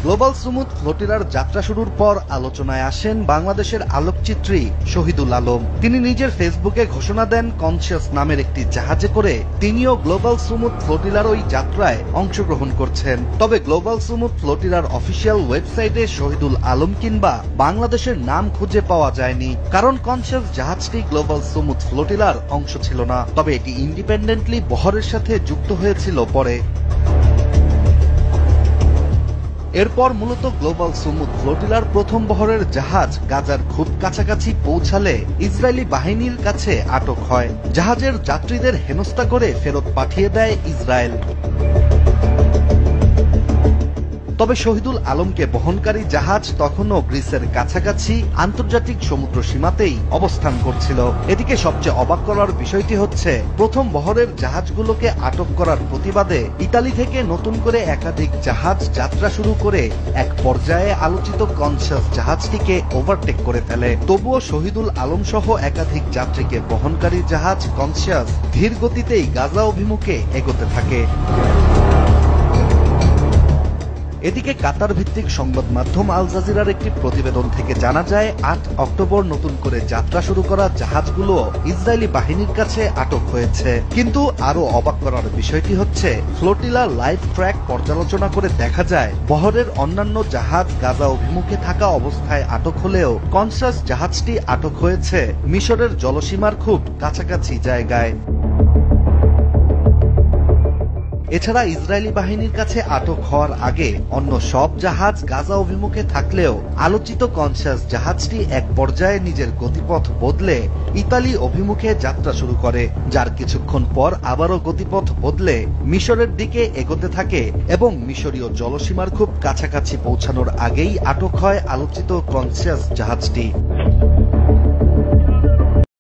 Global Sumud ফ্লোটিলার যাত্রা শুরুর পর আলোচনায় আসেন বাংলাদেশের আলোকচিত্রী শহীদুল আলম। তিনি নিজের ফেসবুকে ঘোষণা দেন কনসিয়াস নামের একটি জাহাজে করে তিনিও গ্লোবাল সুমুদ ফ্লোটিলার ওই যাত্রায় অংশগ্রহণ করছেন। তবে গ্লোবাল সুমুদ ফ্লোটিলার অফিসিয়াল ওয়েবসাইটে শহীদুল আলম কিংবা বাংলাদেশের নাম খুঁজে পাওয়া যায়নি, কারণ কনসিয়াস জাহাজটি গ্লোবাল সুমুদ ফ্লোটিলার অংশ ছিল না। তবে এটি ইন্ডিপেন্ডেন্টলি বহরের সাথে যুক্ত হয়েছিল পরে। এরপর মূলত গ্লোবাল সুমুদ ফ্লোটিলার প্রথম বহরের জাহাজ গাজার খুব কাছাকাছি পৌঁছালে ইসরায়েলি বাহিনীর কাছে আটক হয়। জাহাজের যাত্রীদের হেনস্থা করে ফেরত পাঠিয়ে দেয় ইসরায়েল। তবে শহীদুল আলমকে বহনকারী জাহাজ তখনও গ্রিসের কাছাকাছি আন্তর্জাতিক সমুদ্র সীমাতেই অবস্থান করছিল। এদিকে সবচেয়ে অবাক করার বিষয়টি হচ্ছে, প্রথম বহরের জাহাজগুলোকে আটক করার প্রতিবাদে ইতালি থেকে নতুন করে একাধিক জাহাজ যাত্রা শুরু করে এক পর্যায়ে আলোচিত কনসিয়াস জাহাজটিকে ওভারটেক করে ফেলে। তবুও শহীদুল আলম সহ একাধিক যাত্রীকে বহনকারী জাহাজ কনসিয়াস ধীর গতিতেই গাজা অভিমুখে এগোতে থাকে। এদিকে কাতার ভিত্তিক সংবাদ মাধ্যম আল জাজিরার একটি প্রতিবেদন থেকে জানা যায়, ৮ অক্টোবর নতুন করে যাত্রা শুরু করা জাহাজগুলো ইসরায়েলি বাহিনীর কাছে আটক হয়েছে। কিন্তু আরো অবাক করার বিষয়টি হচ্ছে, ফ্লোটিলা লাইভ ট্র্যাক পর্যালোচনা করে দেখা যায় বহরের অন্যান্য জাহাজ গাজা অভিমুখে থাকা অবস্থায় আটক হলেও কনসাস জাহাজটি আটক হয়েছে মিশরের জলসীমার খুব কাছাকাছি জায়গায়। এছাড়া ইসরায়েলি বাহিনীর কাছে আটক হওয়ার আগে অন্য সব জাহাজ গাজা অভিমুখে থাকলেও আলোচিত কনসিয়াস জাহাজটি এক পর্যায়ে নিজের গতিপথ বদলে ইতালি অভিমুখে যাত্রা শুরু করে, যার কিছুক্ষণ পর আবারও গতিপথ বদলে মিশরের দিকে এগোতে থাকে এবং মিশরীয় জলসীমার খুব কাছাকাছি পৌঁছানোর আগেই আটক হয় আলোচিত কনসিয়াস জাহাজটি।